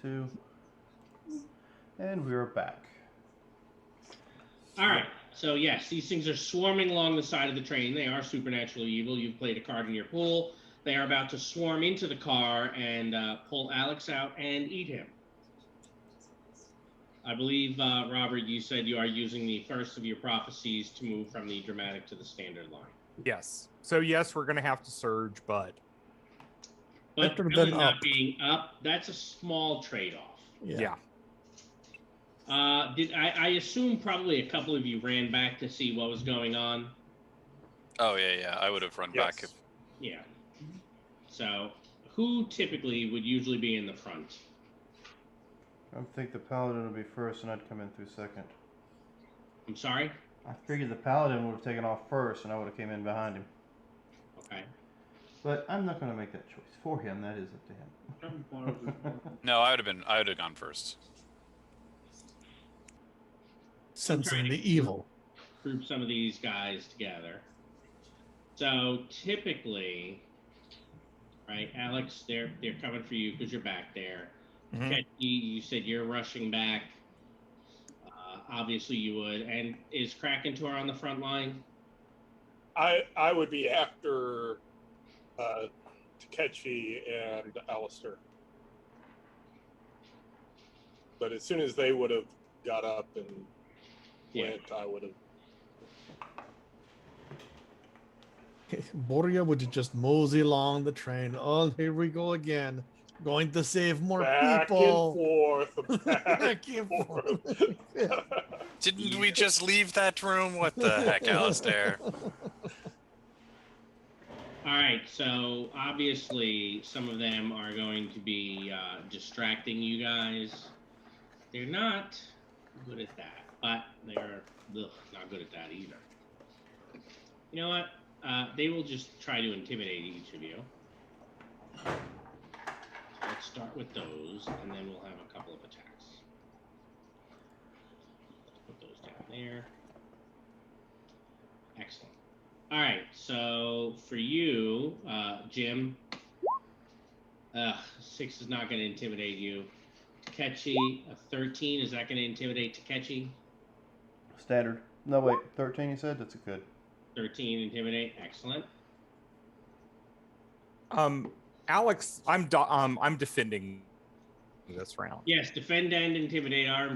2. And we're back. All right. So, yes, these things are swarming along the side of the train. They are supernaturally evil. You've played a card in your pool. They are about to swarm into the car and pull Alex out and eat him. I believe, Robert, you said you are using the first of your prophecies to move from the dramatic to the standard line. Yes. So, yes, we're going to have to surge, but Better villain than not up. being up, that's a small trade-off. yeah. I assume probably a couple of you ran back to see what was going on? Oh, yeah. I would have run back if... Yeah. So, who typically would usually be in the front? I think the paladin would be first, and I'd come in through second. I'm sorry? I figured the paladin would have taken off first, and I would have came in behind him. Okay. But I'm not going to make that choice for him. That is up to him. No, I would have gone first. Sensing the evil. Group some of these guys together. So typically, right, Alex, they're coming for you because you're back there. Mm-hmm. Ketchy, you said you're rushing back. Obviously you would. And is Krakentor on the front line? I would be after Takechi and Alistair. But as soon as they would have got up and went, I would have. Boria would just mosey along the train. Oh, here we go again. Going to save more back people. And forth. Back and forth. Didn't we just leave that room? What the heck, Alistair? All right, so obviously some of them are going to be distracting you guys. They're not good at that, but they're not good at that either. You know what? They will just try to intimidate each of you. So let's start with those, and then we'll have a couple of attacks. Let's put those down there. Excellent. All right, so for you, Jim, 6 is not going to intimidate you. Takechi, a 13, is that going to intimidate Takechi? Standard. No, wait, 13 you said? That's a good. 13, intimidate, excellent. Alex, I'm defending this round. Yes, defend and intimidate are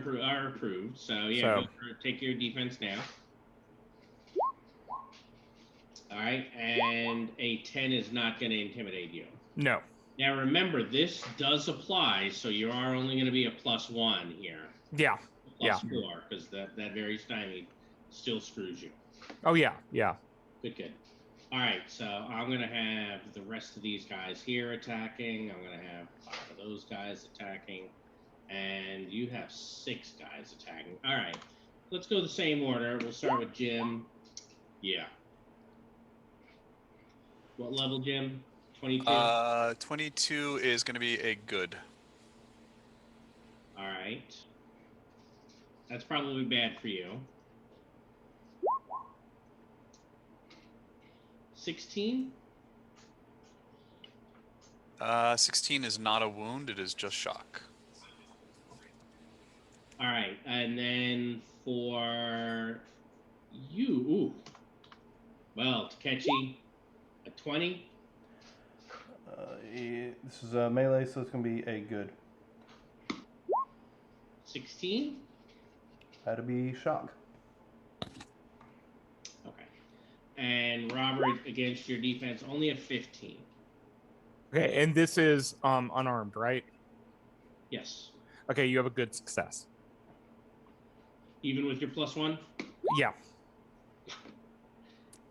approved. So yeah, take your defense now. All right, and a 10 is not going to intimidate you. No. Now remember, this does apply, so you are only going to be a +1 here. Yeah. +4, because that very stymie still screws you. Oh yeah. Good. All right, so I'm going to have the rest of these guys here attacking. I'm going to have 5 of those guys attacking, and you have 6 guys attacking. All right, let's go the same order. We'll start with Jim. Yeah. What level, Jim? 22? 22 is going to be a good. All right. That's probably bad for you. 16? 16 is not a wound, it is just shock. All right, and then for you, ooh. Well, Takechi, a 20? This is a melee, so it's going to be a good. 16? That'd be shock. Okay. And Robert, against your defense, only a 15. Okay, and this is unarmed, right? Yes. Okay, you have a good success. Even with your +1? Yeah.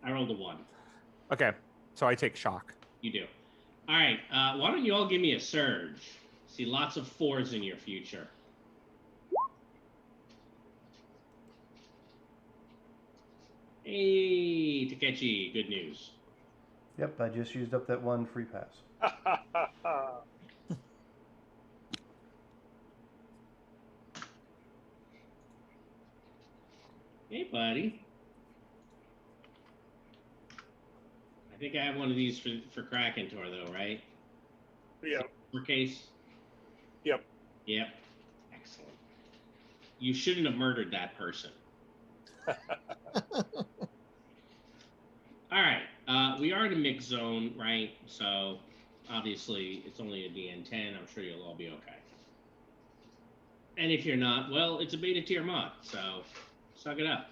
I rolled a 1. Okay, so I take shock. You do. All right, why don't you all give me a surge? See lots of 4s in your future. Hey, Takechi, good news. Yep, I just used up that 1 free pass. Hey, buddy. I think I have one of these for Krakentor, though, right? Yep. For case? Yep. Yep. Excellent. You shouldn't have murdered that person. All right. We are in a mix zone, right? So obviously it's only a DN10. I'm sure you'll all be okay. And if you're not, well, it's a beta tier mod, so suck it up.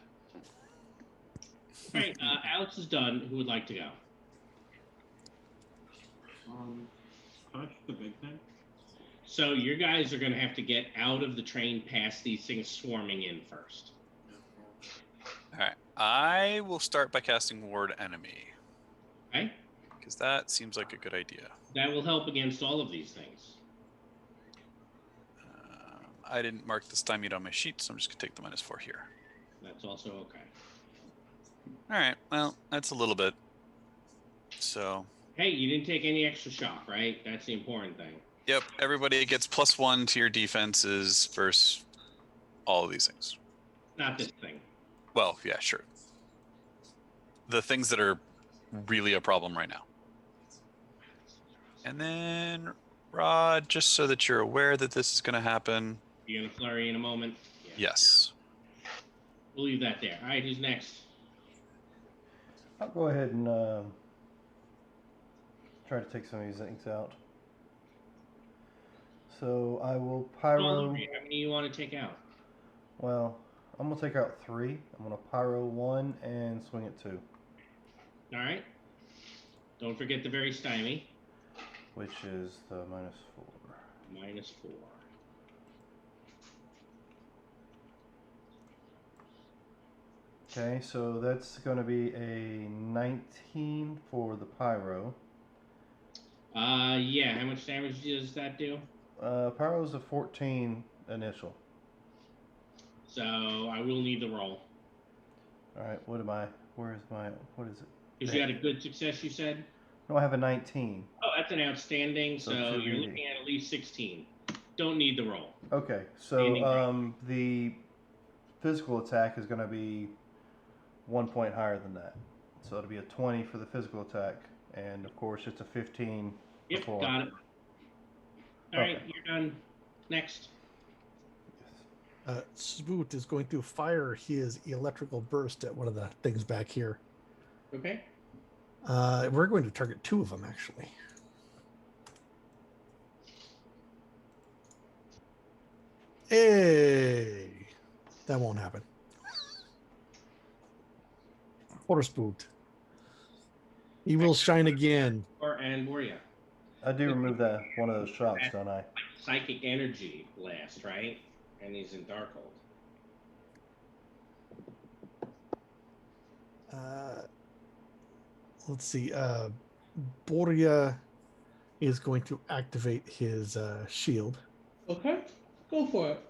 All right. Alex is done. Who would like to go? Touch the big thing. So your guys are going to have to get out of the train past these things swarming in first. All right. I will start by casting Ward Enemy. Okay? Because that seems like a good idea. That will help against all of these things. I didn't mark the stymied on my sheet, so I'm just going to take the -4 here. That's also okay. All right. Well, that's a little bit. So. Hey, you didn't take any extra shock, right? That's the important thing. Yep. Everybody gets +1 to your defenses versus all of these things. Not this thing. Well, yeah, sure. The things that are really a problem right now. And then, Rod, just so that you're aware that this is going to happen. You're going to flurry in a moment? Yeah. Yes. We'll leave that there. All right, who's next? I'll go ahead and try to take some of these things out. So I will pyro. How many you want to take out? Well, I'm gonna take out 3. I'm gonna pyro 1 and swing it 2. All right. Don't forget the very stymie. Which is the -4. -4. Okay, so that's going to be a 19 for the pyro. Yeah. How much damage does that do? Pyro's a 14 initial. So I will need the roll. All right, what am I? Where is my? What is it? Because you had a good success, you said? No, I have a 19. Oh, that's an outstanding. So So you're 2d8. looking at least 16. Don't need the roll. Okay, Standing so the physical attack is going to be 1 point higher than that. So it'll be a 20 for the physical attack, and of course it's a 15. Yep, before. got it. All right, Okay. you're done. Next. Swoot is going to fire his electrical burst at one of the things back here. Okay. We're going to target 2 of them, actually. Hey! That won't happen. Quarter spooked. He will shine again. And were you? I do remove that one of those shots, don't I? Psychic energy blast, right? And he's in Darkhold. Let's see. Boria is going to activate his shield. Okay, go for it.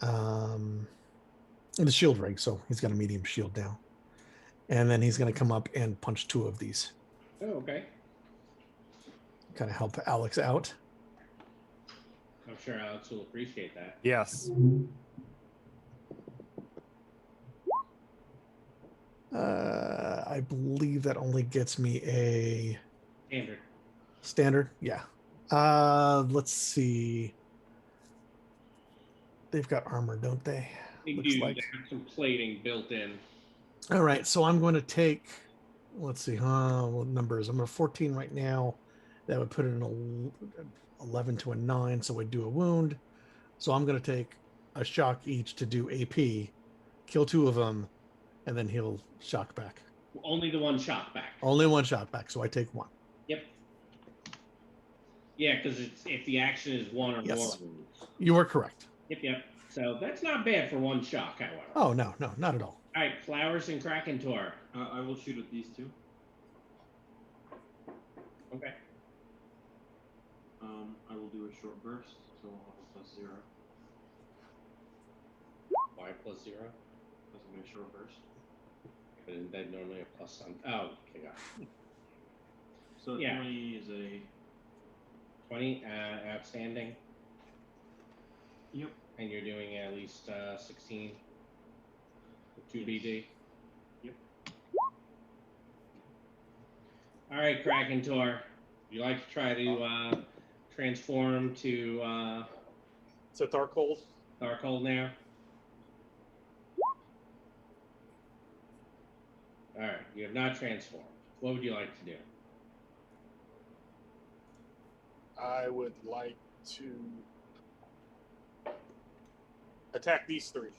The shield ring, so he's got a medium shield now. And then he's going to come up and punch 2 of these. Oh, okay. Kind of help Alex out. I'm sure Alex will appreciate that. Yes. I believe that only gets me a Standard. standard. Yeah. Let's see. They've got armor, don't they? They Looks do. like. They have some plating built in. All right, so I'm going to take. Let's see, what numbers? I'm at 14 right now. That would put it in 11 to a 9, so I do a wound. So I'm going to take a shock each to do AP, kill 2 of them, and then he'll shock back. Only the one shot back. Only 1 shot back, so I take 1. Yep. Yeah, because if the action is 1 or Yes. more wounds. You are correct. Yep. So that's not bad for 1 shock, however. Oh, no, not at all. All right, Flowers and Krakentor. I will shoot at these 2. Okay. I will do a short burst, so I'll have +0. Why +0? That's my short burst. Isn't that normally a plus some? Oh, okay, got it. So Yeah. 20 is a 20, outstanding. Yep. And you're doing at least 16 with 2 BD. Yep. All right, Krakentor. You like to try to transform to So Darkhold. Darkhold now. All right, you have not transformed. What would you like to do? I would like to attack these three.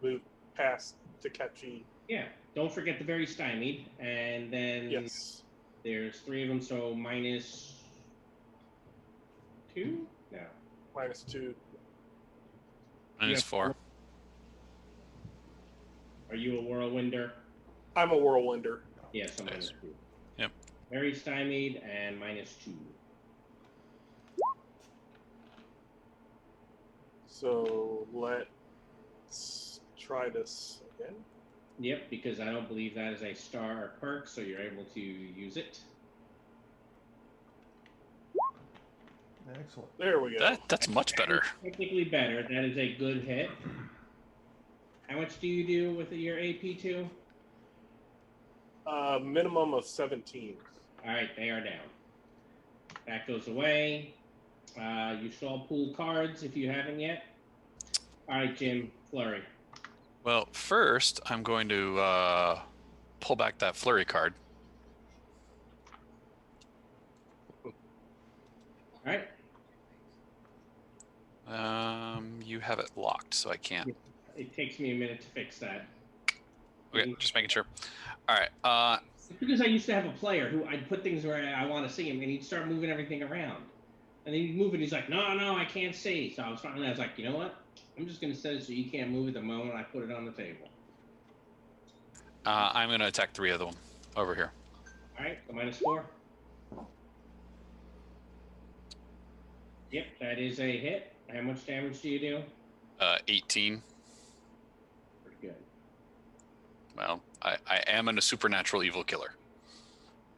Move past Takechi. Yeah, don't forget the very stymied, and then Yes. there's 3 of them, so minus 2? No. -2. Minus Yeah. 4. Are you a whirlwinder? I'm a whirlwinder. Yeah, so minus Yes. 2. Yep. Very stymied and minus 2. So let's try this again. Yep, because I don't believe that is a star perk, so you're able to use it. Excellent. There we go. That's much better. Technically better. That is a good hit. How much do you do with your AP2? Minimum of 17. All right, they are down. That goes away. You shall pull cards if you haven't yet. All right, Jim, flurry. Well, first, I'm going to pull back that flurry card. All right. You have it locked, so I can't. It takes me a minute to fix that. Okay, just making sure. All right. It's because I used to have a player who I'd put things where I want to see him, and he'd start moving everything around. And then he'd move it, he's like, no, I can't see. So I was like, you know what? I'm just going to set it so you can't move it the moment I put it on the table. I'm going to attack 3 of them over here. All right, so minus 4. Yep, that is a hit. How much damage do you do? 18. Pretty good. Well, I am a supernatural evil killer.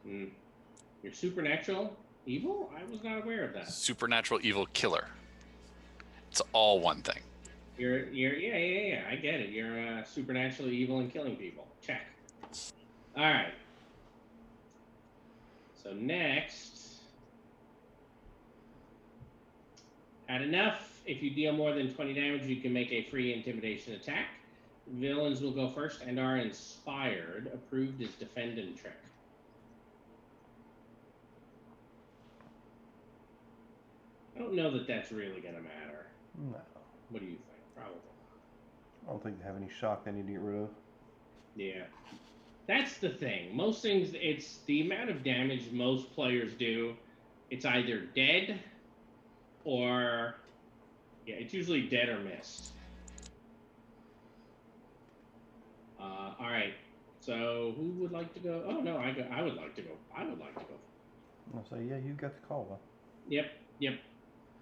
You're supernatural evil? I was not aware of that. Supernatural evil killer. It's all one thing. Yeah. I get it. You're supernaturally evil and killing people. Check. All right. So next, had enough. If you deal more than 20 damage, you can make a free intimidation attack. Villains will go first and are inspired. Approved is defend and trick. I don't know that that's really going to matter. No. What do you think? Probably. I don't think they have any shock they need to get rid of. Yeah. That's the thing. Most things, it's the amount of damage most players do. It's either dead or, yeah, it's usually dead or missed. All right. So who would like to go? Oh no, I would like to go. I'll say, yeah, you got the call, though. Yep.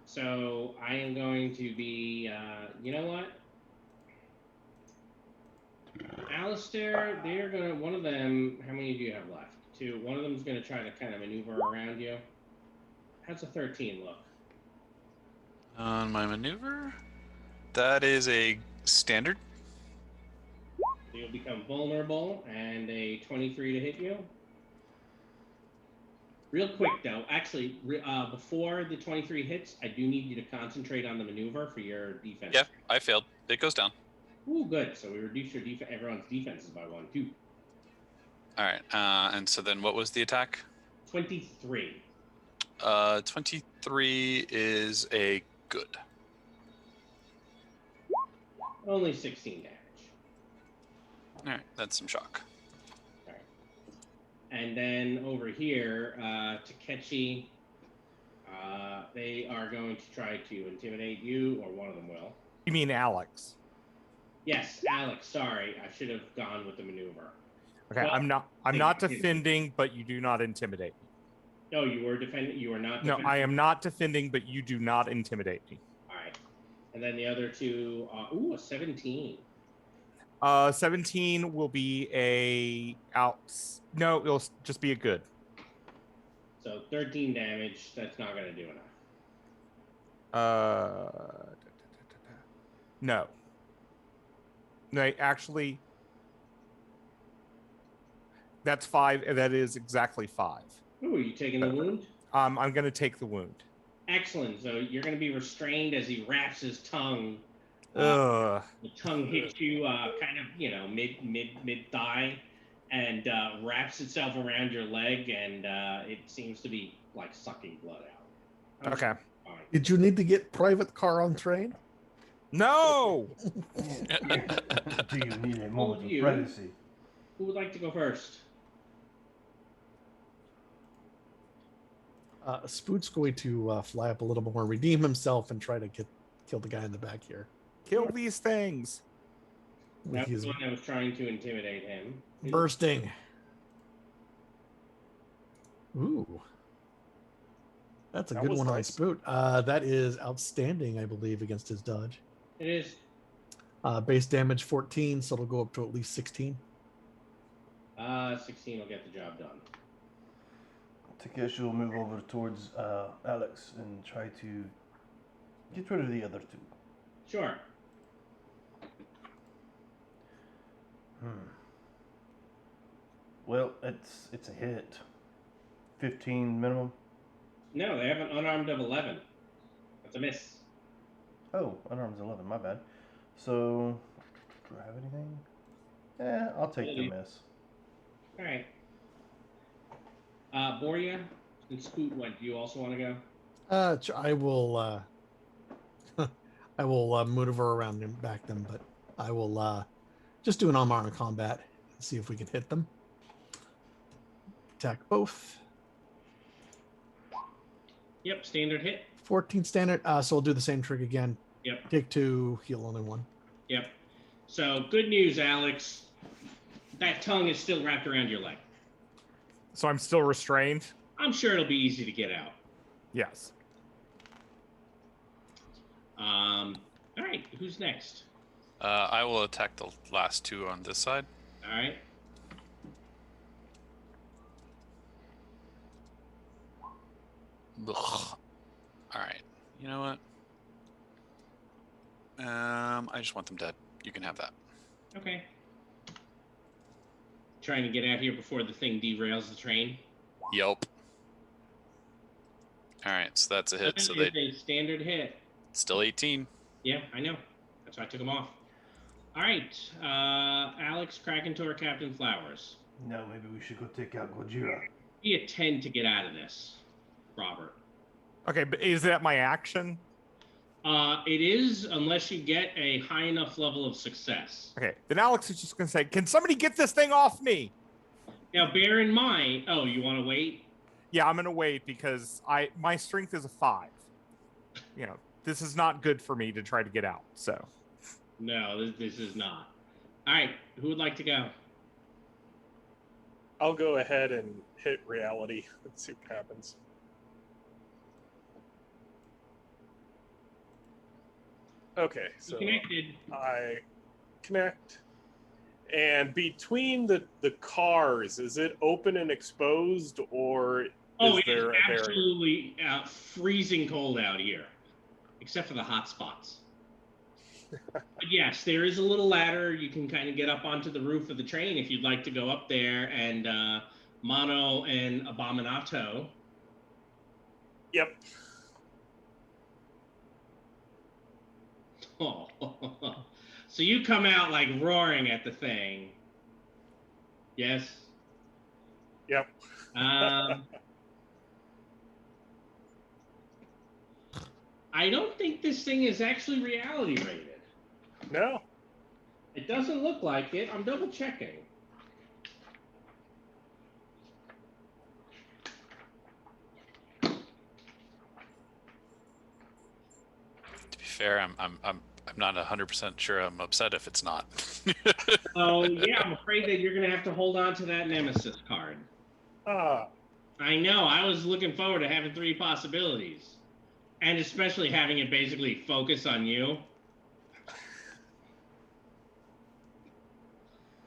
So I am going to be, you know what? Alistair, they're going to, one of them, how many do you have left? 2. One of them is going to try to kind of maneuver around you. How's a 13 look? On my maneuver, that is a standard. So you'll become vulnerable, and a 23 to hit you. Real quick, though, actually, before the 23 hits, I do need you to concentrate on the maneuver for your defense. Yeah, I failed. It goes down. Ooh, good. So we reduce your everyone's defenses by 1, 2. All right. And so then what was the attack? 23. 23 is a good. Only 16 damage. All right. That's some shock. All right. And then over here, Takechi, they are going to try to intimidate you, or one of them will. You mean Alex? Yes, Alex. Sorry, I should have gone with the maneuver. Okay, Well, I'm not defending, but you do not intimidate me. No, you were defending. You were not. No, Defending. I am not defending, but you do not intimidate me. All right. And then the other 2. Ooh, a 17. 17 will be a out. No, it'll just be a good. So 13 damage. That's not going to do enough. No. No, actually, that's 5. That is exactly 5. Ooh, are you taking the wound? I'm going to take the wound. Excellent. So you're going to be restrained as he wraps his tongue. Ugh. The tongue hits you, kind of, mid thigh, and wraps itself around your leg, and it seems to be like sucking blood out. Okay. Fine. Did you need to get private car on train? No. Do you need a All moment of of you. privacy? Who would like to go first? Spoot's going to fly up a little more, redeem himself, and try to kill the guy in the back here. Kill these things. With That was his the one that was trying to intimidate him. bursting. Ooh. That's a That good was one on nice. Spoot. That is outstanding, I believe, against his dodge. It is. Base damage 14, so it'll go up to at least 16. 16 will get the job done. Takeshi will move over towards Alex and try to get rid of the other two. Sure. Well, it's a hit. 15 minimum. No, they have an unarmed of 11. That's a miss. Oh, unarmed is 11. My bad. So, do I have anything? Yeah, I'll take the miss. All right. Boria and Scoot, what? Do you also want to go? I will. I will maneuver around and back them, but I will just do an unarmed combat and see if we can hit them. Attack both. Yep, standard hit. 14 standard. So I'll do the same trick again. Yep. Take 2, heal only 1. Yep. So good news, Alex. That tongue is still wrapped around your leg. So I'm still restrained? I'm sure it'll be easy to get out. Yes. All right, who's next? I will attack the last two on this side. All right. Ugh. All right. You know what? I just want them dead. You can have that. Okay. Trying to get out here before the thing derails the train. Yelp. All right, so that's a hit. So It's they a standard hit. still 18. Yeah, I know. That's why I took him off. All right, Alex, Krakentor, Captain Flowers. No, maybe we should go take out Gojira. Be a 10 to get out of this, Robert. Okay, but is that my action? It is, unless you get a high enough level of success. Okay, then Alex is just going to say, can somebody get this thing off me? Now, bear in mind... Oh, you want to wait? Yeah, I'm going to wait because my strength is a 5. You know, this is not good for me to try to get out, so. No, this is not. All right, who would like to go? I'll go ahead and hit reality. Let's see what happens. Okay, so You connected. I connect. And between the cars, is it open and exposed, or is Oh, it is there a barrier? absolutely freezing cold out here, except for the hot spots. But yes, there is a little ladder. You can kind of get up onto the roof of the train if you'd like to go up there. And Mono and Abominato. Yep. Oh. So you come out like roaring at the thing. Yes. Yep. I don't think this thing is actually reality rated. No. It doesn't look like it. I'm double checking. To be fair, I'm not 100% sure. I'm upset if it's not. Oh yeah, I'm afraid that you're gonna have to hold on to that Nemesis card. Ah. I know. I was looking forward to having 3 possibilities, and especially having it basically focus on you.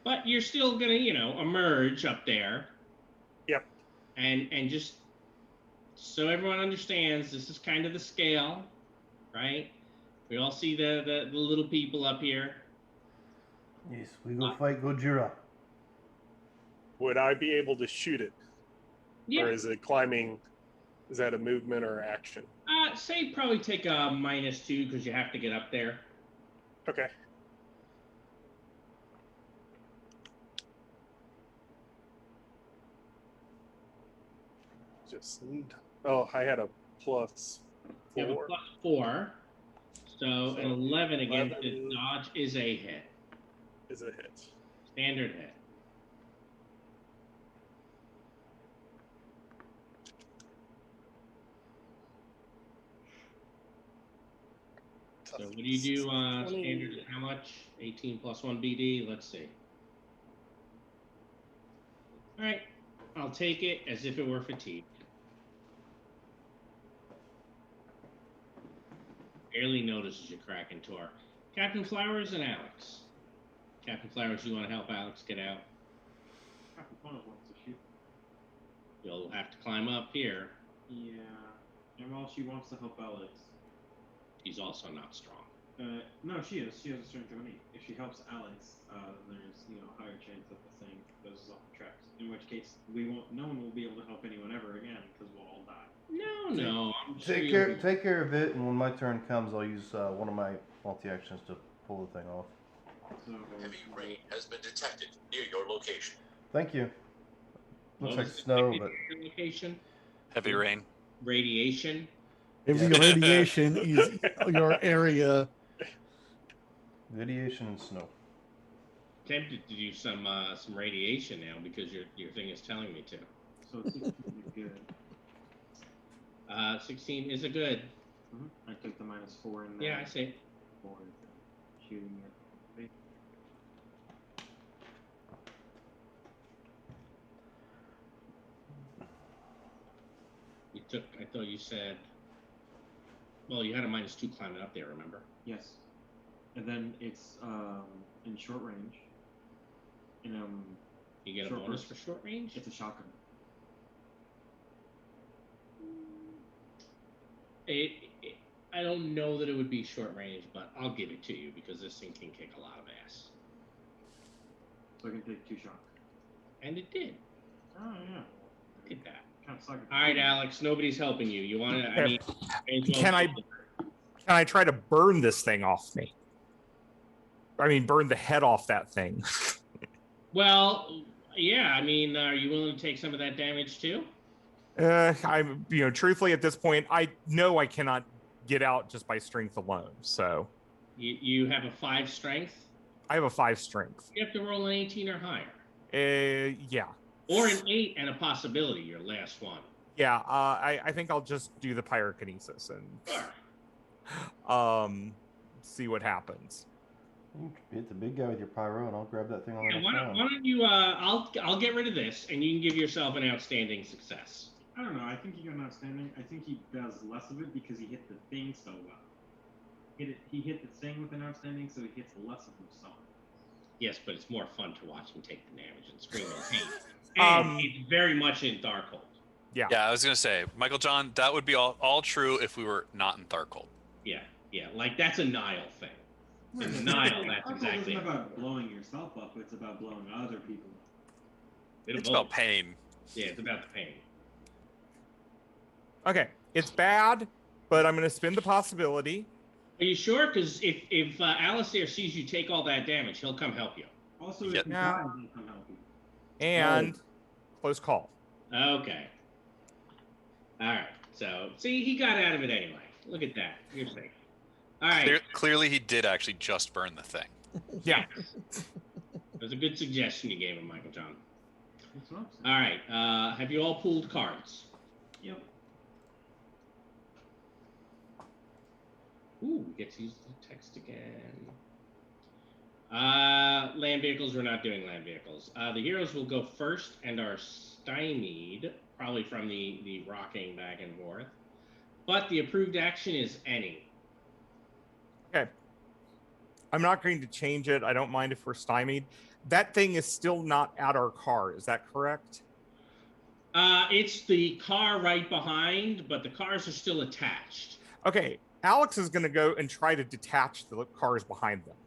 But you're still gonna, emerge up there. Yep. And just so everyone understands, this is kind of the scale, right? We all see the little people up here. Yes, we go fight Gojira. Would I be able to shoot it? Yeah. Or is it climbing? Is that a movement or action? Say probably take a -2 because you have to get up there. Okay. Just I had a +4. You have a +4, so an 11 against 11 this dodge is a hit. is a hit. Standard hit. So what do you do? Standard is how much? 18 + 1 BD. Let's see. All right, I'll take it as if it were fatigue. Barely notices you cracking Tor. Captain Flowers and Alex. Captain Flowers, you want to help Alex get out? Captain Flowers wants to shoot. You'll have to climb up here. Yeah. And while she wants to help Alex. He's also not strong. No, she is. She has a strength of 8. If she helps Alex, there's a higher chance that the thing goes off the tracks. In which case, no one will be able to help anyone ever again because we'll all die. No. Take care of it, and when my turn comes, I'll use one of my multi-actions to pull the thing off. So, Heavy rain has been detected near your location. Thank you. Looks What like was snow, detected but in your location? Heavy rain. Radiation. If Yeah. your radiation is your area, radiation and snow. Tempted to do some radiation now because your thing is telling me to. so 16 is good. 16 is a good. I took the -4 in there. Yeah, I see. For shooting it. You took. I thought you said. Well, you had a -2 climbing up there. Remember? Yes. And then it's in short range. And You get a short bonus burst. for short range. It's a shotgun. I don't know that it would be short range, but I'll give it to you because this thing can kick a lot of ass. So I can take 2 shots. And it did. Oh yeah. Look at that. Kind of suck. All right, Alex. Nobody's helping you. You want to? I mean, Can I try to burn this thing off me? I mean, burn the head off that thing. Well, yeah. I mean, are you willing to take some of that damage too? I'm, truthfully at this point, I know I cannot get out just by strength alone. So You have a 5 strength. I have a 5 strength. You have to roll an 18 or higher, Yeah. or an 8 and a possibility. Your last one. Yeah. I think I'll just do the pyrokinesis and see what happens. You hit the big guy with your pyro, and I'll grab that thing on Yeah, the why don't you? I'll get rid of this, and you can give yourself an outstanding success. I don't know. I think he got an outstanding. I think he does less of it because he hit the thing so well. He hit the thing with an outstanding, so he hits less of himself. Yes, but it's more fun to watch him take the damage and scream in pain. And it's very much in Darkhold. Yeah. Yeah, I was gonna say, Michael John, that would be all true if we were not in Darkhold. Yeah, like that's a Nile thing. In Nile, that's exactly It's it. about blowing yourself up. It's about blowing other people up. It's about pain. Yeah, it's about the pain. Okay. It's bad, but I'm going to spin the possibility. Are you sure? Because if Alistair sees you take all that damage, he'll come help you. Also, Yeah. if you die, he'll come help you. And close call. Okay. All right. So, see, he got out of it anyway. Look at that. You're safe. All right. Clearly, he did actually just burn the thing. Yeah. It was a good suggestion you gave him, Michael John. That's what I'm saying. All right. Have you all pulled cards? Yep. Ooh, we get to use the text again. Land vehicles, we're not doing land vehicles. The heroes will go first and are stymied, probably from the rocking back and forth. But the approved action is any. Okay. I'm not going to change it. I don't mind if we're stymied. That thing is still not at our car. Is that correct? It's the car right behind, but the cars are still attached. Okay. Alex is going to go and try to detach the cars behind them.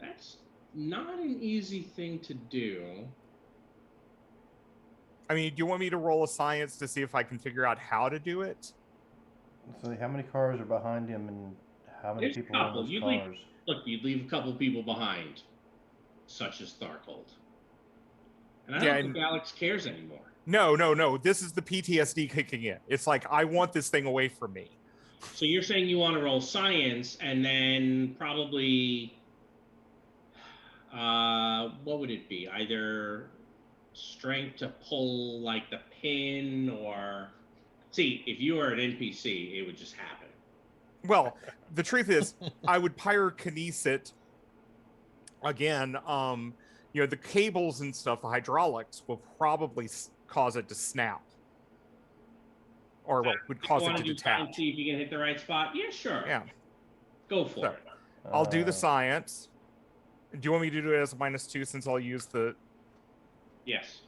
That's not an easy thing to do. I mean, do you want me to roll a science to see if I can figure out how to do it? So how many cars are behind him, and how many There's a people are in couple. those You'd cars? you'd leave a couple people behind, such as Tharkold. And I Yeah, don't think Alex cares anymore. No. This is the PTSD kicking in. It's like, I want this thing away from me. So you're saying you want to roll science and then probably, what would it be? Either strength to pull like the pin, or see, if you were an NPC, it would just happen. Well, the truth is, I would pyrokinese it again. The cables and stuff, the hydraulics will probably cause it to snap, or would cause it to detach. See if you can hit the right spot. Yeah, sure. Yeah, Go for So, it. I'll do the science. Do you want me to do it as a -2 since I'll use the? Yes.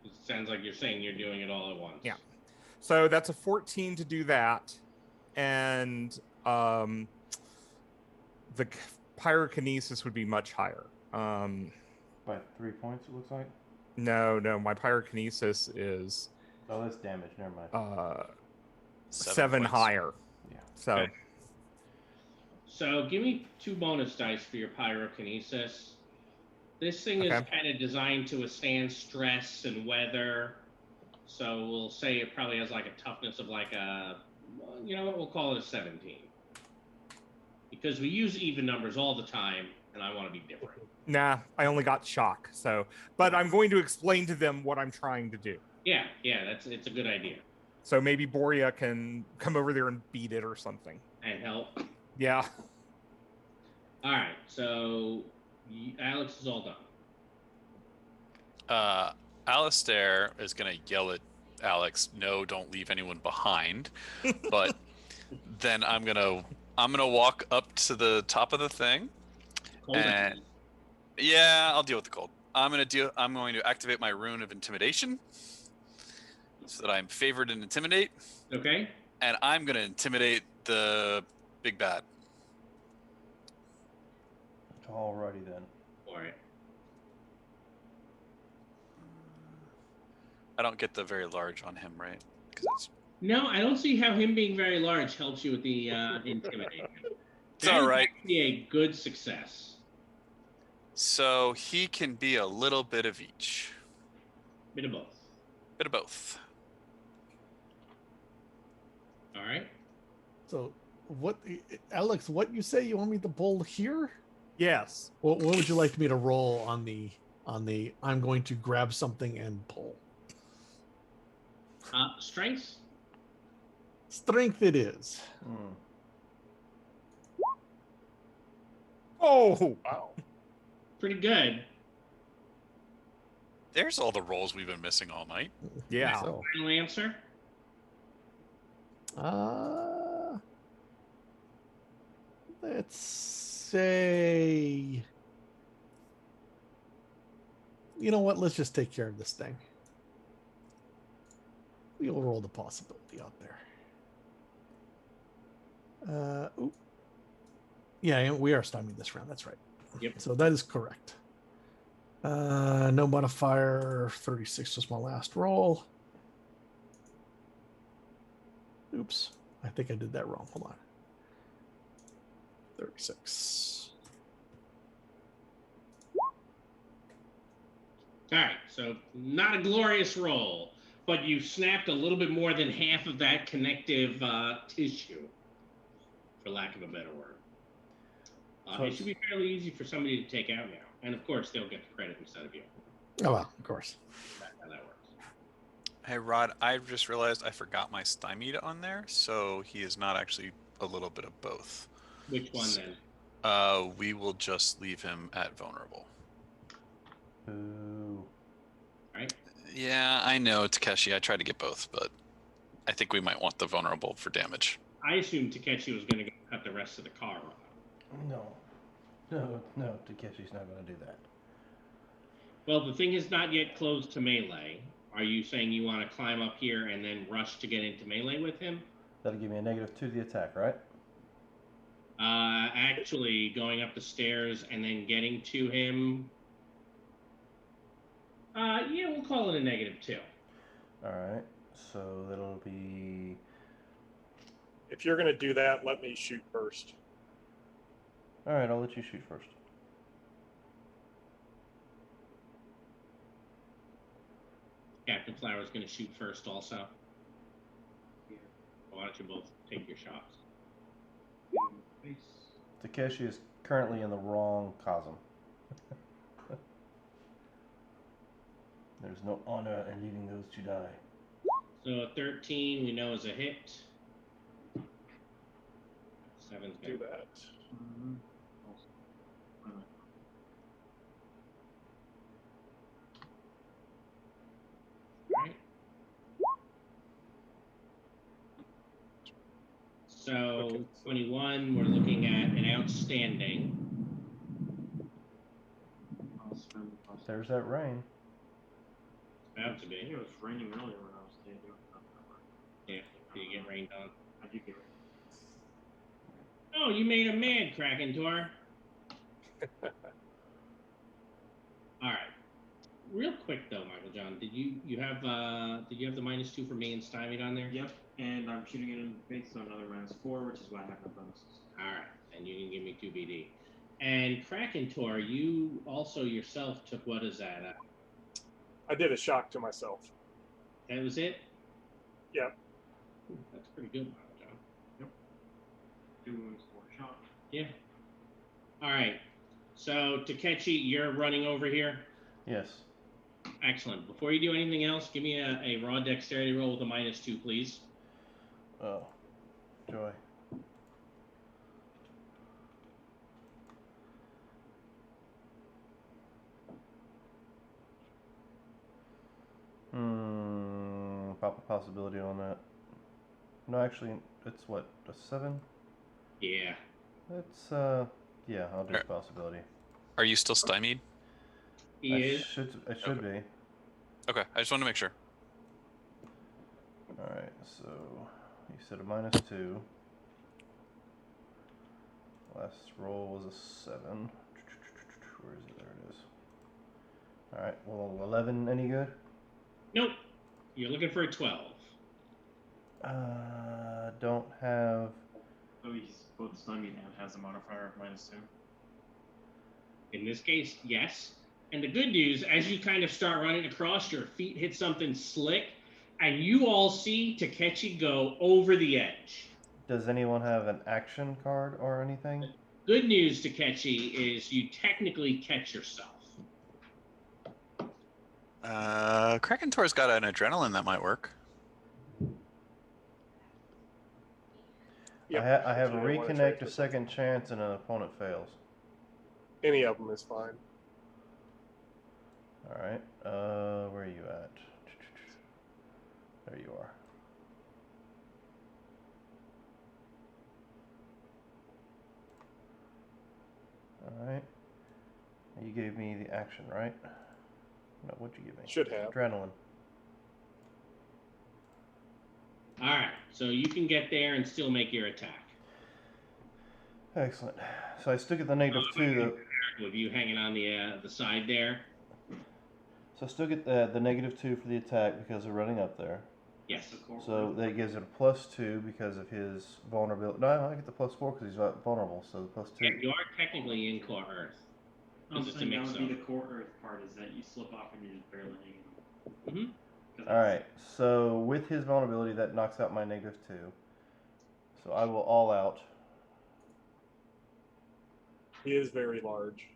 It sounds like you're saying you're doing it all at once. Yeah. So that's a 14 to do that, and the pyrokinesis would be much higher. By 3 points, it looks like. No, my pyrokinesis is Oh, that's damage. Never mind. 7 points. higher. Yeah. So Okay. So give me 2 bonus dice for your pyrokinesis. This thing is Okay. kind of designed to withstand stress and weather. So we'll say it probably has like a toughness of like a, you know what, we'll call it a 17. Because we use even numbers all the time, and I want to be different. nah, I only got shock. So, but I'm going to explain to them what I'm trying to do. Yeah, it's a good idea. So maybe Boria can come over there and beat it or something. And help. Yeah. All right, so Alex is all done. Alistair is gonna yell at Alex, "No, don't leave anyone behind." But then I'm gonna walk up to the top of the thing, Cold and yeah, I'll deal with the cold. I'm going to activate my rune of intimidation, so that I'm favored in intimidate. Okay. And I'm going to intimidate the big bad. Alrighty then. All right. I don't get the very large on him, right? No, I don't see how him being very large helps you with the intimidation. It's all right. Be a good success. So he can be a little bit of each. Bit of both. Bit of both. All right. So, what, Alex? What you say? You want me to pull here? Yes. What would you like me to roll on the? I'm going to grab something and pull. Strength. Strength it is. Oh, Wow. Pretty good. There's all the rolls we've been missing all night. yeah. So, Final answer. let's say. You know what? Let's just take care of this thing. We'll roll the possibility out there. Oop. Yeah, we are stymied this round. That's right. Yep. So that is correct. No modifier. 36 was my last roll. Oops. I think I did that wrong. Hold on. 36. All right. So not a glorious roll, but you snapped a little bit more than half of that connective tissue, for lack of a better word. It should be fairly easy for somebody to take out now. And of course, they'll get the credit instead of you. Oh, well, of course. That's how that works. Hey, Rod, I just realized I forgot my stymied on there, so he is not actually a little bit of both. Which one then? We will just leave him at vulnerable. Ooh. Right? Yeah, I know, Takeshi. I tried to get both, but I think we might want the vulnerable for damage. I assumed Takeshi was going to cut the rest of the car off. No, Takeshi's not going to do that. Well, the thing is not yet closed to melee. Are you saying you want to climb up here and then rush to get into melee with him? That'll give me a -2 to the attack, right? Actually, going up the stairs and then getting to him. Yeah, we'll call it a -2. Alright, so that'll be. If you're going to do that, let me shoot first. Alright, I'll let you shoot first. Captain Flower's going to shoot first also. Why don't you both take your shots? Takeshi is currently in the wrong cosm. There's no honor in leaving those to die. So a 13 we know is a hit. 7's Do good. that. Right. So 21, we're looking at an outstanding. There's that rain. About to I be. think it was raining earlier when I was standing. Yeah. Did you get rained on? I did get rained. Oh, you made a mad Krakentor. All right. Real quick though, Michael John, did you have the -2 for me and stymied on there? Yep, and I'm shooting it in the face, so another -4, which is why I have no bonuses. All right, and you can give me 2 BD. And Krakentor, you also yourself took, what is that? I did a shock to myself. That was it? Yep. Ooh, that's pretty good, Michael John. 2 wounds, 4 shot. Yeah. All right. So Takechi, you're running over here. Yes. Excellent. Before you do anything else, give me a raw dexterity roll with a -2, please. Oh. Joy. Pop a possibility on that. No, actually, it's what, a 7? Yeah. It's, yeah, I'll do a possibility. Are you still stymied? He is. It should be. Okay, I just want to make sure. Alright, so you said a -2. Last roll was a 7. Where is it? There it is. Alright, well, 11 any good? Nope. You're looking for a 12. Don't have. So he's both stymied and has a modifier of -2. In this case, yes. And the good news, as you kind of start running across, your feet hit something slick, and you all see Takechi go over the edge. Does anyone have an action card or anything? Good news, Takechi, is you technically catch yourself. Krakentor's got an adrenaline that might work. Yep, I have a if you wanna try reconnect, to- a second chance, and an opponent fails. Any of them is fine. Alright, where are you at? There you are. Alright. You gave me the action, right? No, what'd you give me? Should have. Adrenaline. All right, so you can get there and still make your attack. Excellent. So I still get the -2 though. With you hanging on the side there. So I still get the -2 for the attack because they're running up there. Yes. So that gives it a +2 because of his vulnerability. No, I get the +4 because he's vulnerable. So the +2. Yeah, you are technically in core Earth. I'm Just to saying that make would so. be the core Earth part, is that you slip off and you're just barely hanging on. Mm-hmm. All right. So with his vulnerability, that knocks out my -2. So I will all out. He is very large.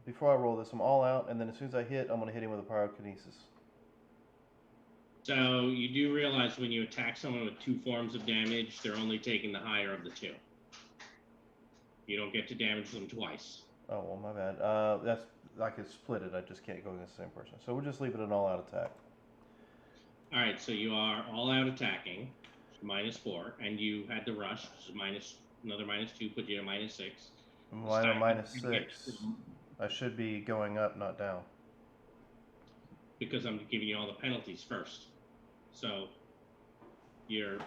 Before I roll this, I'm all out, and then as soon as I hit, I'm going to hit him with a pyrokinesis. So you do realize when you attack someone with 2 forms of damage, they're only taking the higher of the 2. You don't get to damage them twice. Oh, well, my bad. That's, I can split it. I just can't go against the same person. So we'll just leave it an all-out attack. All right, so you are all out attacking, -4, and you had the rush, which is another -2, put you at -6. Mine are -6. I should be going up, not down. Because I'm giving you all the penalties first. So you're,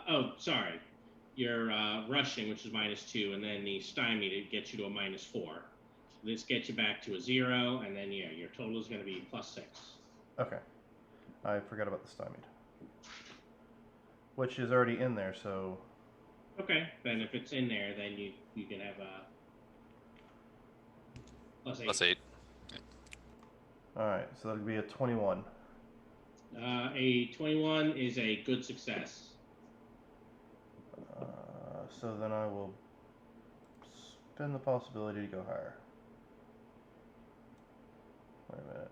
oh, sorry. rushing, which is -2, and then the stymied, it gets you to a -4. This gets you back to a 0, and then yeah, your total is going to be +6. Okay. I forgot about the stymied. Which is already in there, so... Okay, then if it's in there, then you can have a +8. +8. Alright, so that'll be a 21. A 21 is a good success. So then I will spin the possibility to go higher. Wait a minute.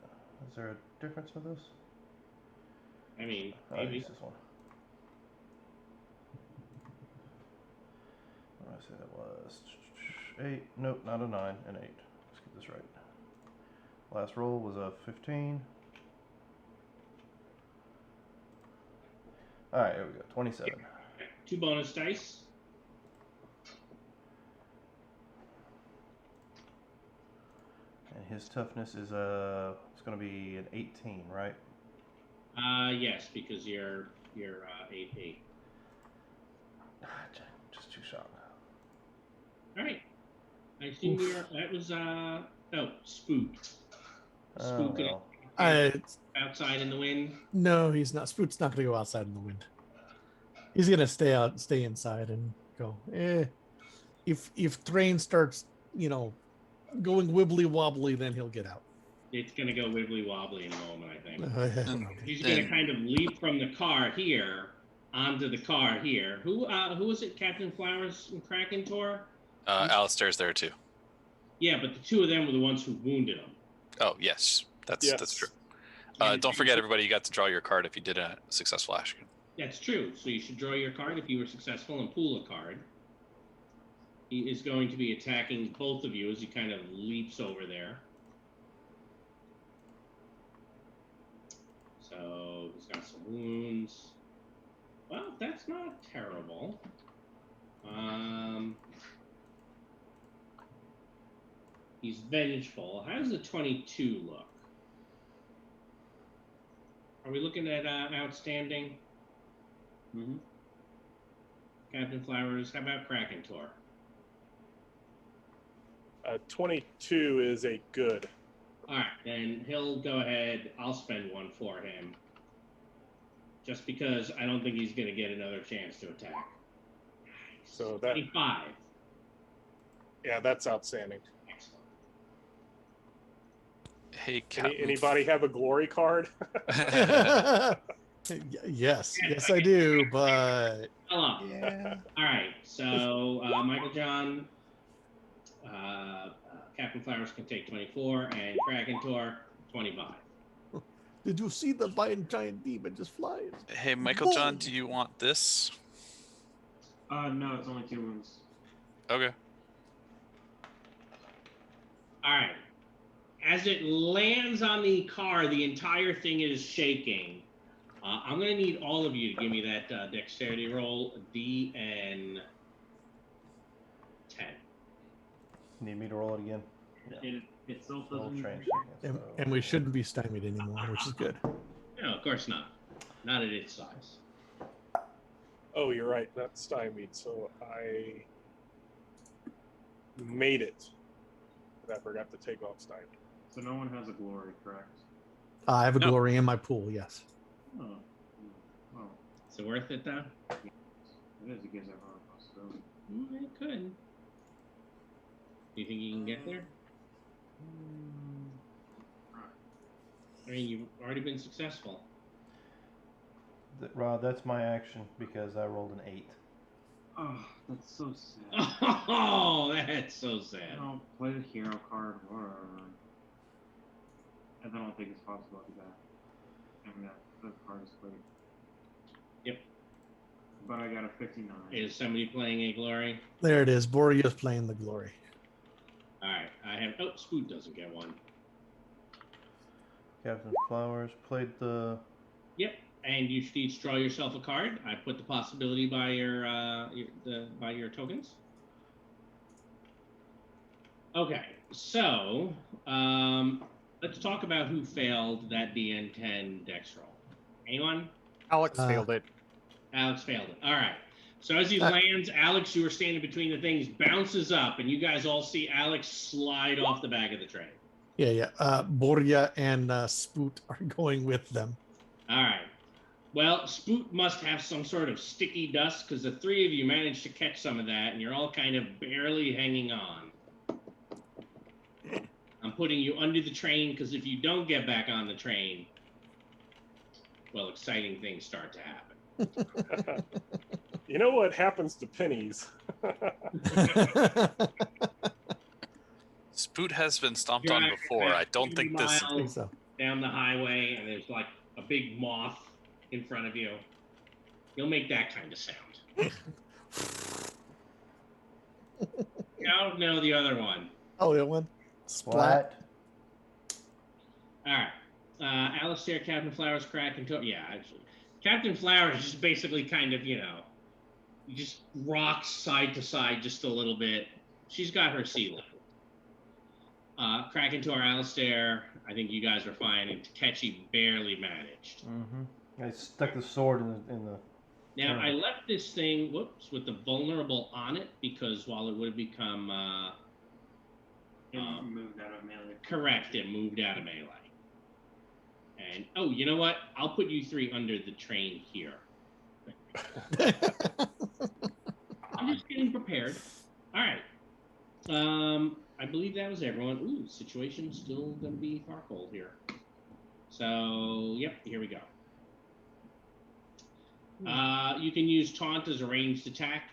Is there a difference with this? I mean, I maybe. use this one. What did I say that was? 8. Nope, not a 9. An 8. Let's get this right. Last roll was a 15. Alright, here we go. 27. 2 bonus dice. And his toughness is it's going to be an 18, right? Yes, because you're AP. Just too sharp. All right. I think that was Spook. Spook well. outside in the wind. No, he's not. Spook's not going to go outside in the wind. He's going to stay inside and go. If Thrain starts, going wibbly wobbly, then he'll get out. It's going to go wibbly wobbly in a moment, I think. And He's going to kind of leap from the car here onto the car here. Who was it? Captain Flowers and Kraken Tor? Alistair's there too. Yeah, but the two of them were the ones who wounded him. Oh, yes. That's true. Don't forget, everybody, you got to draw your card if you did a successful action. That's true. So you should draw your card if you were successful and pool a card. He is going to be attacking both of you as he kind of leaps over there. So he's got some wounds. Well, that's not terrible. He's vengeful. How does the 22 look? Are we looking at outstanding? Mm-hmm. Captain Flowers, how about Kraken Tor? 22 is a good. All right, then he'll go ahead. I'll spend 1 for him. Just because I don't think he's going to get another chance to attack. So that 25. Yeah, that's outstanding. Excellent. Hey, Captain. Anybody have a glory card? Yes, I do, but Hello. Yeah. All right, so Michael John, Captain Flowers can take 24, and Kraken Tor 25. did you see the giant demon just flying? Hey, Michael John, do you want this? No, it's only 2 wounds. Okay. All right. As it lands on the car, the entire thing is shaking. I'm going to need all of you to give me that dexterity roll, DN 10. Need me to roll it again? It itself Roll doesn't. train And we shouldn't be stymied anymore, which is good. No, of course not. Not at its size. Oh, you're right. That's stymied. So I made it. But I forgot to take off stymied. So no one has a glory, correct? I have a No. glory in my pool, yes. Oh. Well, Is it worth it, though? it is. It gives everyone a possibility. It could. Do you think you can get there? I mean, you've already been successful. Rod, that's my action because I rolled an 8. Oh, that's so sad. Oh, that's so sad. I'll play the hero card, whatever. I don't think it's possible to do that. I mean, that card is great. Yep. But I got a 59. Is somebody playing a glory? There it is. Boreas playing the glory. All right, I have. Oh, Spoot doesn't get one. Captain Flowers played the... Yep, and you should each draw yourself a card. I put the possibility by your tokens. Okay, so let's talk about who failed that DN10 dex roll. Anyone? Alex Uh, failed it. Alex failed it. All right. So as he lands, Alex, you were standing between the things, bounces up, and you guys all see Alex slide off the back of the train. Yeah. Borya and Spoot are going with them. All right. Well, Spoot must have some sort of sticky dust because the three of you managed to catch some of that, and you're all kind of barely hanging on. I'm putting you under the train because if you don't get back on the train, well, exciting things start to happen. You know what happens to pennies? Spoot has been stomped on before. I don't think this. I think so. Down the highway, and there's like a big moth in front of you. You'll make that kind of sound. No, the other one. Oh, the other one. Splat. All right. Alistair, Captain Flowers, Crack, and yeah, actually, Captain Flowers just basically kind of, just rocks side to side just a little bit. She's got her ceiling. Crack into our Alistair. I think you guys are fine, and Takechi barely managed. Mm-hmm. I stuck the sword in the. Now, I left this thing, with the vulnerable on it, because while it would have become... moved out of melee. Correct, it moved out of melee. And, oh, you know what? I'll put you three under the train here. I'm just getting prepared. All right. I believe that was everyone. Ooh, situation's still going to be Farcold here. So, yep, here we go. You can use taunt as a ranged attack.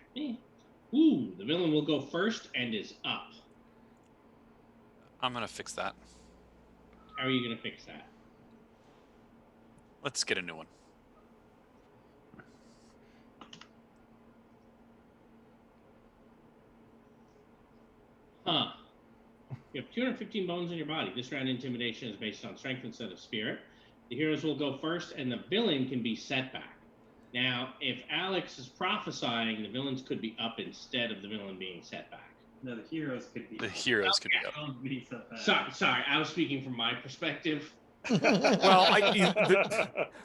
Ooh, the villain will go first and is up. I'm gonna fix that. How are you gonna fix that? Let's get a new one. Huh. You have 215 bones in your body. This round intimidation is based on strength instead of spirit. The heroes will go first, and the villain can be set back. Now, if Alex is prophesying, the villains could be up instead of the villain being set back. No, the heroes could be. The heroes could be up. Don't be so bad. Sorry, I was speaking from my perspective. Well,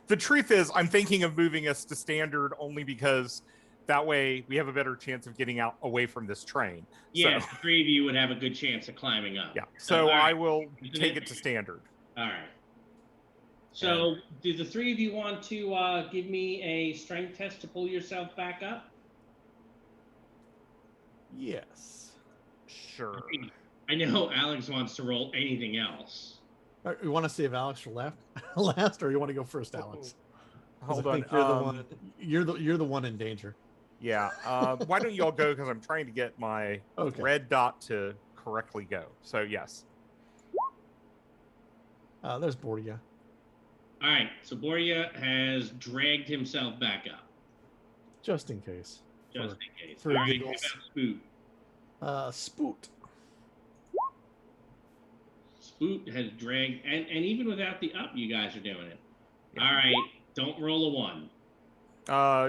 the truth is, I'm thinking of moving us to standard only because that way we have a better chance of getting out away from this train. Yes, So, the three of you would have a good chance of climbing up. yeah. So all right. I will take it to standard. All right. So, do the three of you want to give me a strength test to pull yourself back up? Yes. Sure. I know Alex wants to roll anything else. You want to see if Alex left last, or you want to go first, Alex? 'Cause Hold I on. think you're the one in danger. Yeah. Why don't you all go? Because I'm trying to get my red dot to correctly go. So yes. There's Bordia. All right. So Borya has dragged himself back up. Just in case. Just in case. For All right. giggles. Spoot. Spoot. Spoot has dragged, and even without the up, you guys are doing it. Yeah. All right. Don't roll a 1.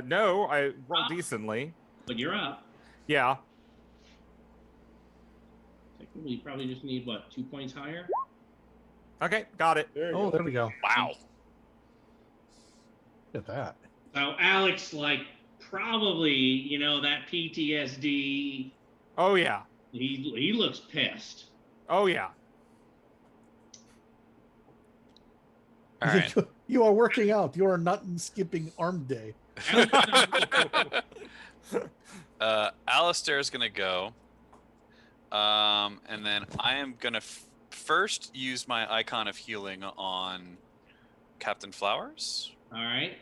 No, I rolled decently. But you're up. Yeah. Technically, you probably just need, 2 points higher? Okay, got it. There we go. Wow. Look at that. So Alex, probably, that PTSD. Oh yeah. He looks pissed. Oh yeah. All right. You are working out. You are not skipping arm day. Alistair is gonna go, and then I am gonna first use my icon of healing on Captain Flowers. All right.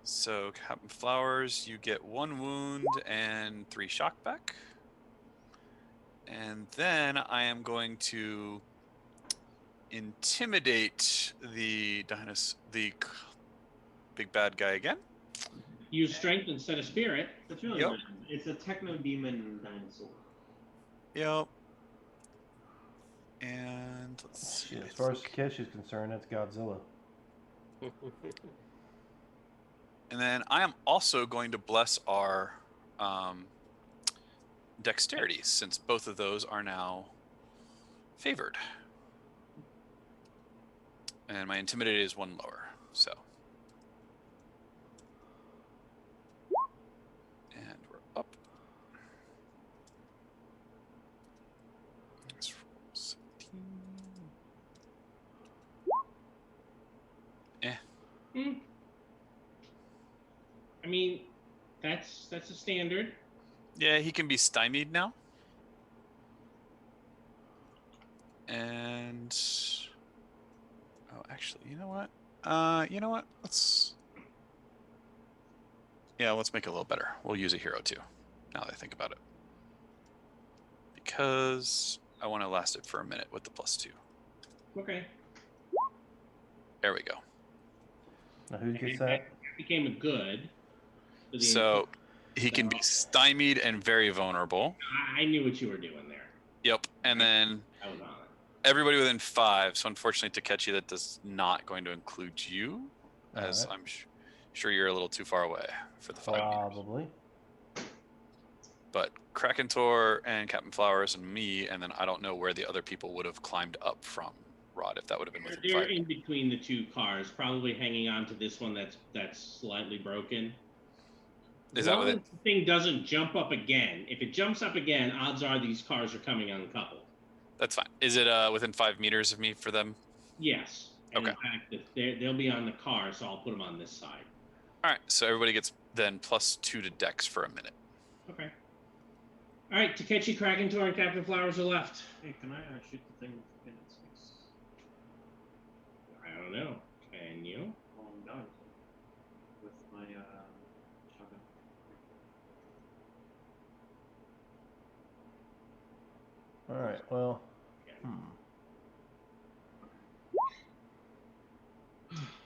So Captain Flowers, you get 1 wound and 3 shock back, and then I am going to intimidate the big bad guy again. Use strength instead of spirit. It's really good. It's a techno demon dinosaur. Yep. And let's see. As far as Takechi is concerned, that's Godzilla. And then I am also going to bless our dexterity, since both of those are now favored. And my intimidate is 1 lower, so. And Hmm. I mean, that's a standard. Yeah, he can be stymied now. And oh, actually, you know what? Let's make it a little better. We'll use a hero too. Now that I think about it, because I want to last it for a minute with the +2. Okay. There we go. Now who gets And that? became a good. For the So he can be stymied and very vulnerable. I knew what you were doing there. Yep. And then I was on it. everybody within 5. So unfortunately, Takechi, that does not going to include you, as Alright. I'm sure you're a little too far away for the 5 meters. Probably. But Krakentor and Captain Flowers and me, and then I don't know where the other people would have climbed up from. Rod, if that would have been within They're 5. in between the 2 cars, probably hanging on to this one that's slightly broken. Is As that long what as the thing doesn't jump up again. If it jumps up again, odds are these cars are coming uncoupled. That's fine. Is it within 5 meters of me for them? Yes. And Okay. in fact, they'll be on the car, so I'll put them on this side. All right. So everybody gets then +2 to Dex for a minute. Okay. All right, Takechi, Krakentor, and Captain Flowers are left. Hey, can I shoot the thing in its face? I don't know. Can you? Well, I'm done with my shotgun. Alright, well.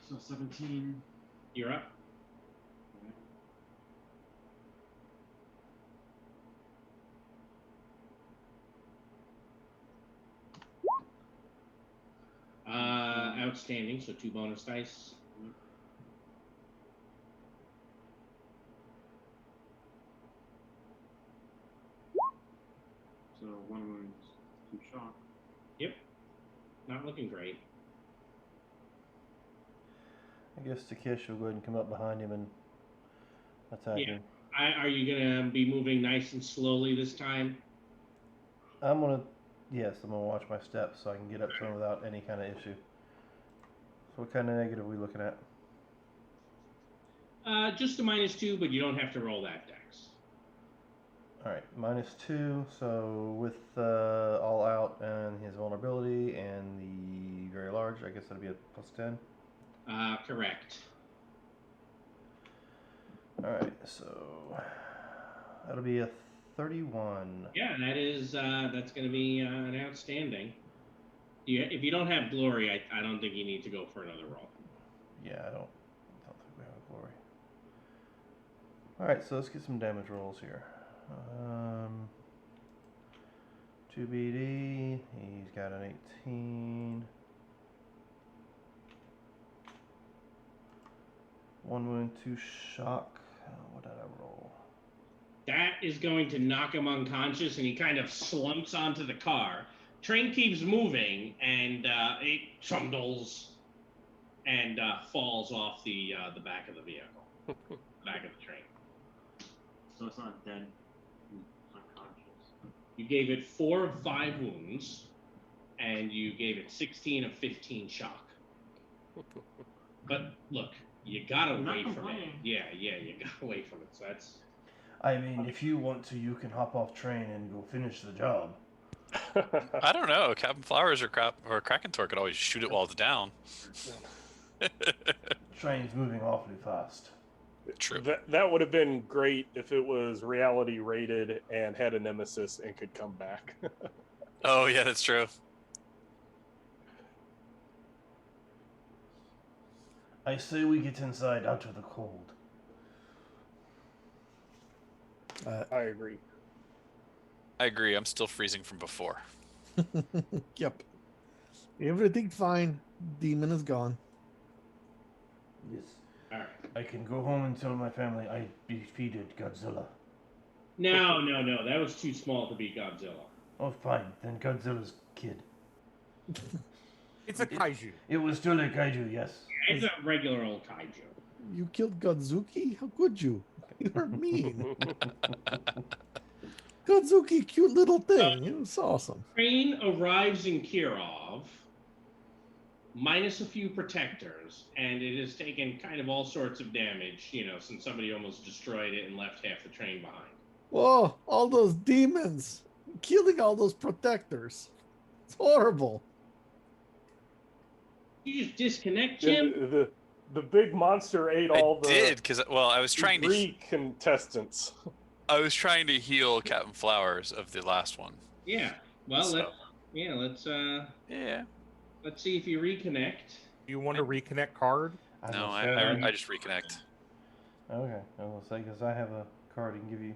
So 17. You're up. Outstanding. So 2 bonus dice. So 1 wound, 2 shock. Yep. Not looking great. I guess Takeshi will go ahead and come up behind him and attack Yeah. him. Are you gonna be moving nice and slowly this time? I'm gonna watch my steps so I can get up to him without any kind of issue. So what kind of negative are we looking at? Just a -2, but you don't have to roll that dex. Alright, -2, so with all out and his vulnerability and the very large, I guess that'd be a +10. Correct. Alright, so that'll be a 31. Yeah, that's going to be an outstanding. If you don't have glory, I don't think you need to go for another roll. Yeah, I don't think we have a glory. Alright, so let's get some damage rolls here. 2 BD, he's got an 18. 1 wound, 2 shock. What did I roll? That is going to knock him unconscious, and he kind of slumps onto the car. Train keeps moving, and it trundles and falls off the back of the vehicle, back of the train. So it's not dead. Unconscious. You gave it 4 of 5 wounds, and you gave it 16 of 15 shock. But look, you got away from it. complaining. Yeah, you got away from it. So that's. I mean, if you want to, you can hop off train and go finish the job. I don't know. Captain Flowers or Krakentor could always shoot it while it's down. Train's moving awfully fast. True. That would have been great if it was reality rated and had a nemesis and could come back. Oh yeah, that's true. I say we get inside out of the cold. I agree. I agree. I'm still freezing from before. Yep. Everything fine. Demon is gone. Yes. All right. I can go home and tell my family I defeated Godzilla. No. That was too small to be Godzilla. Oh, fine. Then Godzilla's kid. It's a kaiju. It was still a kaiju, yes. It's a regular old kaiju. You killed Godzuki? How could you? You're mean. Godzuki, cute little thing. It was awesome. Train arrives in Kirov, minus a few protectors, and it has taken kind of all sorts of damage, since somebody almost destroyed it and left half the train behind. Whoa, all those demons killing all those protectors. It's horrible. You just disconnect, Yeah, Jim? the big monster ate all I did the because I was trying to debris contestants. I was trying to heal Captain Flowers of the last one. Yeah. Well, So. let's Yeah. let's see if you reconnect. Do you want to reconnect card? No, I I just reconnect. Okay, I was gonna say because I have a card I can give you.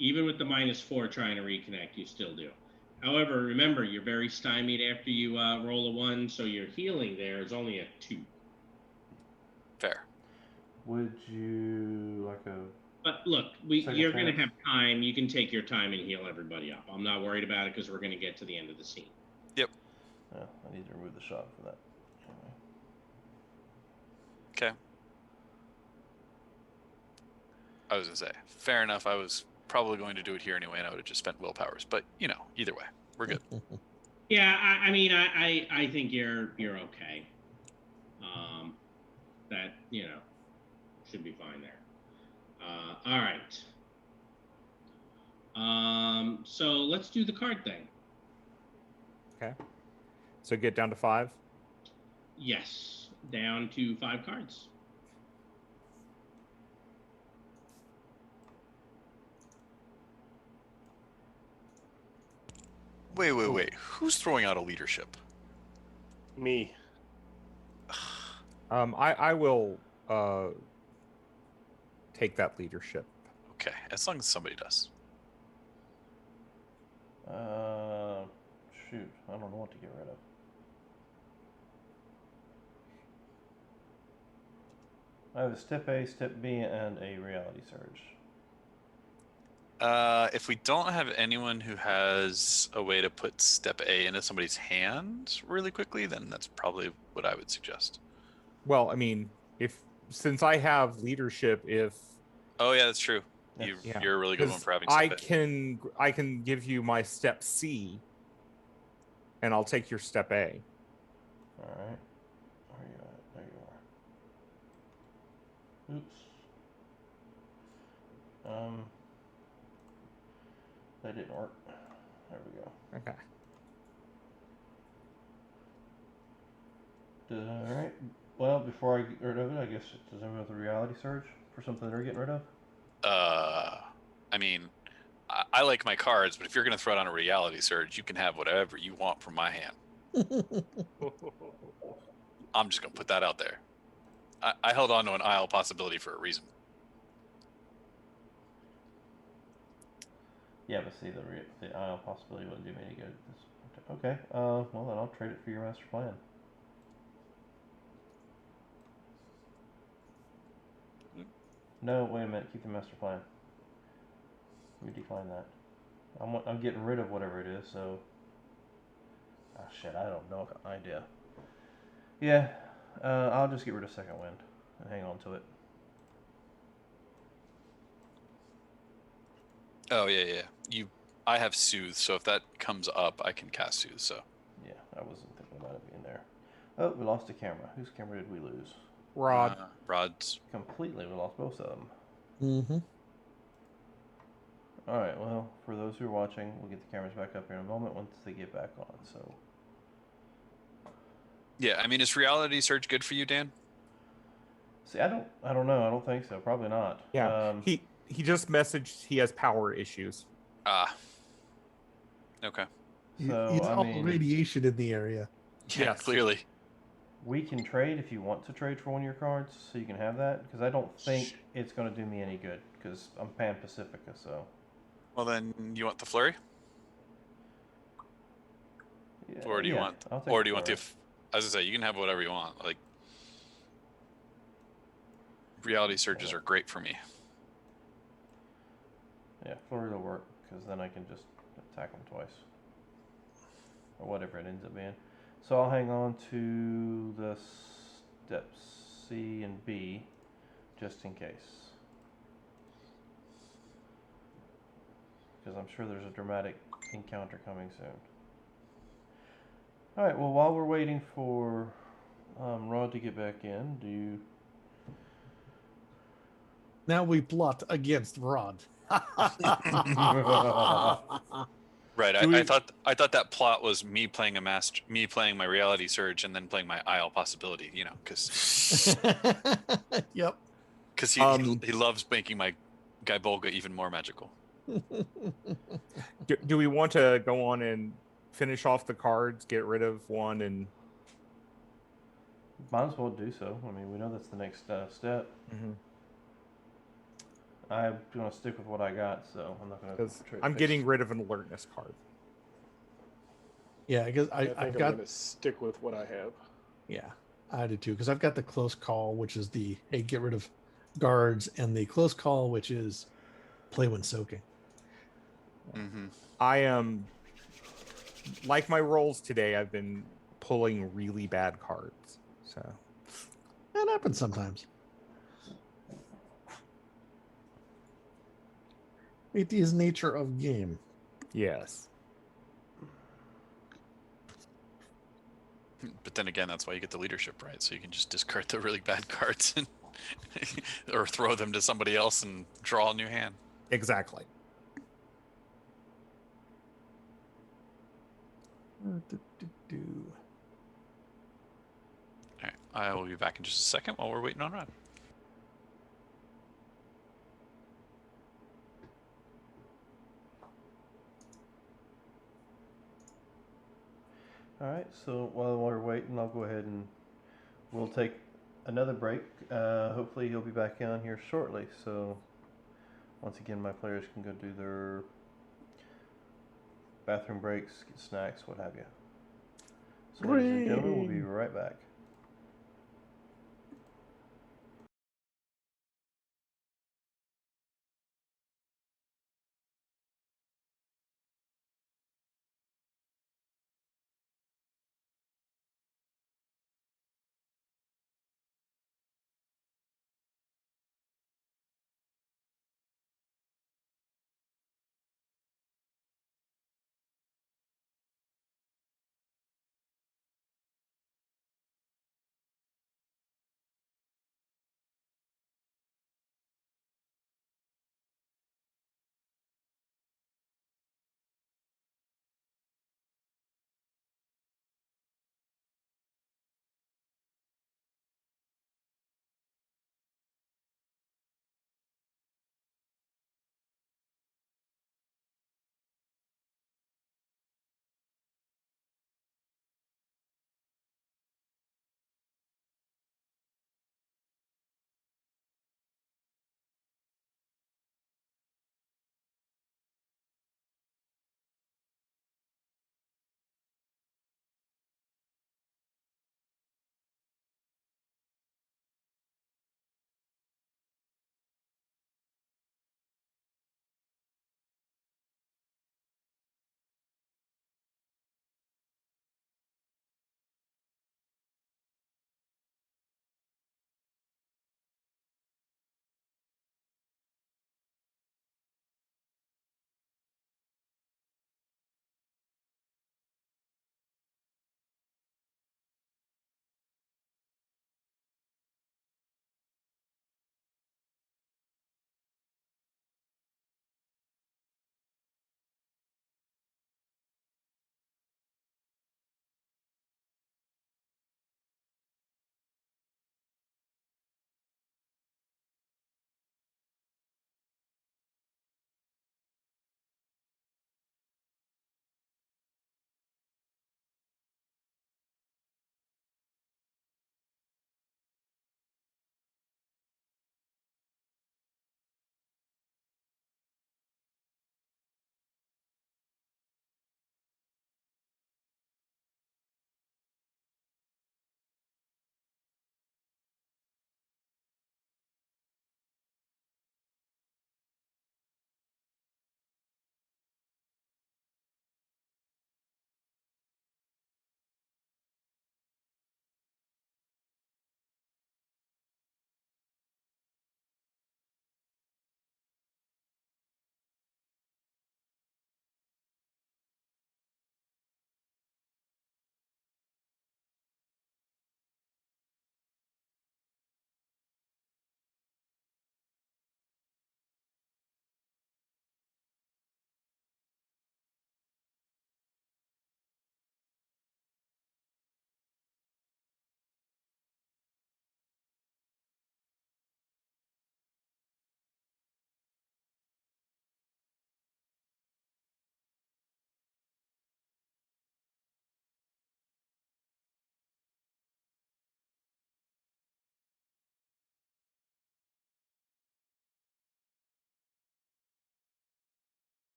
Even with the -4 trying to reconnect, you still do. However, remember, you're very stymied after you roll a 1, so your healing there is only a 2. Fair. Would you like a? But look, Second you're going to chance. have time. You can take your time and heal everybody up. I'm not worried about it because we're going to get to the end of the scene. Yep. Oh, I need to remove the shot for that. Anyway. Okay. I was gonna say, fair enough. I was probably going to do it here anyway, and I would have just spent willpowers. But either way, we're good. Yeah, I mean, I think you're okay. That should be fine there. All right. So let's do the card thing. Okay. So get down to 5. Yes, down to 5 cards. Wait. Who's throwing out a leadership? Me. I will take that leadership. Okay, as long as somebody does. Shoot, I don't know what to get rid of. I have a step A, step B, and a reality surge. If we don't have anyone who has a way to put step A into somebody's hand really quickly, then that's probably what I would suggest. Well, I mean, since I have leadership, Oh yeah, that's true. Yes. You're a really good one 'cause for having I step A. can give you my step C, and I'll take your step A. All right. Where are you at? There you are. Oops. That didn't work. There we go. Okay. All right. Well, before I get rid of it, I guess does anyone have a reality surge for something they're getting rid of? I mean, I like my cards, but if you're going to throw it on a reality surge, you can have whatever you want from my hand. I'm just going to put that out there. I held on to an Isle possibility for a reason. Yeah, but see, the Isle possibility wouldn't do me any good. Okay. Well, then I'll trade it for your master plan. No, wait a minute. Keep the master plan. We decline that. I'm getting rid of whatever it is. So. Ah, shit. I don't know. Idea. Yeah. I'll just get rid of second wind and hang on to it. Oh yeah. I have soothe, so if that comes up, I can cast soothe. So. Yeah, I wasn't thinking about it being there. Oh, we lost a camera. Whose camera did we lose? Rod. Rod's. Completely. We lost both of them. Mm-hmm. All right. Well, for those who are watching, we'll get the cameras back up here in a moment once they get back on. So. Yeah, I mean, is reality surge good for you, Dan? See, I don't know. I don't think so. Probably not. Yeah. He just messaged he has power issues. Ah. Okay. So, He's I all mean- radiation in the area. Yeah, Yes. clearly. We can trade if you want to trade for one of your cards, so you can have that. Because I don't think it's going to do me any good. Because I'm Pan Pacifica, so. Well, then you want the flurry, Yeah, or do you want, I'll take or do you want the? flurry. As I say, you can have whatever you want. Like, reality surges are great for me. Yeah, flurry will work because then I can just attack them twice, or whatever it ends up being. So I'll hang on to the steps C and B, just in case, because I'm sure there's a dramatic encounter coming soon. All right. Well, while we're waiting for Rod to get back in, do you? Now we plot against Rod. Right. Do we- I thought that plot was me playing me playing my reality surge, and then playing my IL possibility. You know, because Yep. he loves making my Guy Bolga even more magical. do we want to go on and finish off the cards, get rid of one, and Might as well do so. I mean, we know that's the next step. Mhm. I'm gonna stick with what I got, so I'm not gonna. Because try to I'm fix- getting rid of an alertness card. Yeah, because I think I've I'm got going to stick with what I have. yeah, I do too. Because I've got the close call, which is the hey, get rid of guards, and the close call, which is play when soaking. Mm-hmm. I am like my rolls today. I've been pulling really bad cards. So That happens sometimes. It is nature of game. yes, But then again, that's why you get the leadership, right? So you can just discard the really bad cards and or throw them to somebody else and draw a new hand. exactly. All right. I will be back in just a second while we're waiting on Rod. All right. So while we're waiting, I'll go ahead and we'll take another break. Hopefully, he'll be back on here shortly. So once again, my players can go do their bathroom breaks, get snacks, what have you. So, ladies and gentlemen, we'll be right back.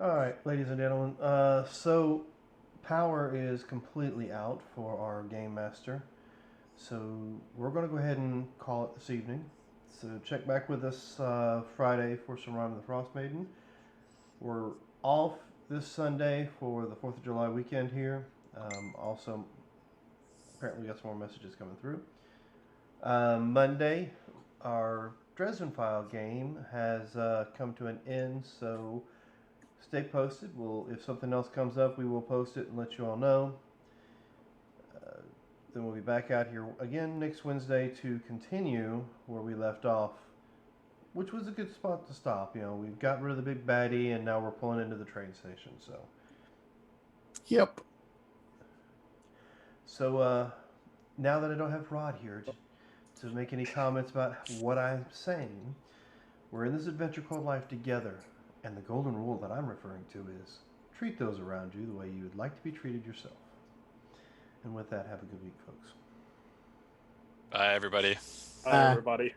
All right, ladies and gentlemen. So power is completely out for our game master. So we're going to go ahead and call it this evening. So check back with us Friday for some Rime of the Frost Maiden. We're off this Sunday for the 4th of July weekend here. Also, apparently we got some more messages coming through. Monday, our Dresden File game has come to an end, so stay posted. If something else comes up, we will post it and let you all know. Then we'll be back out here again next Wednesday to continue where we left off, which was a good spot to stop. You know, we've got rid of the big baddie, and now we're pulling into the train station. Yep. So now that I don't have Rod here to make any comments about what I'm saying, we're in this adventure called Life Together, and the golden rule that I'm referring to is treat those around you the way you would like to be treated yourself. And with that, have a good week, folks. Bye, everybody. Bye, everybody.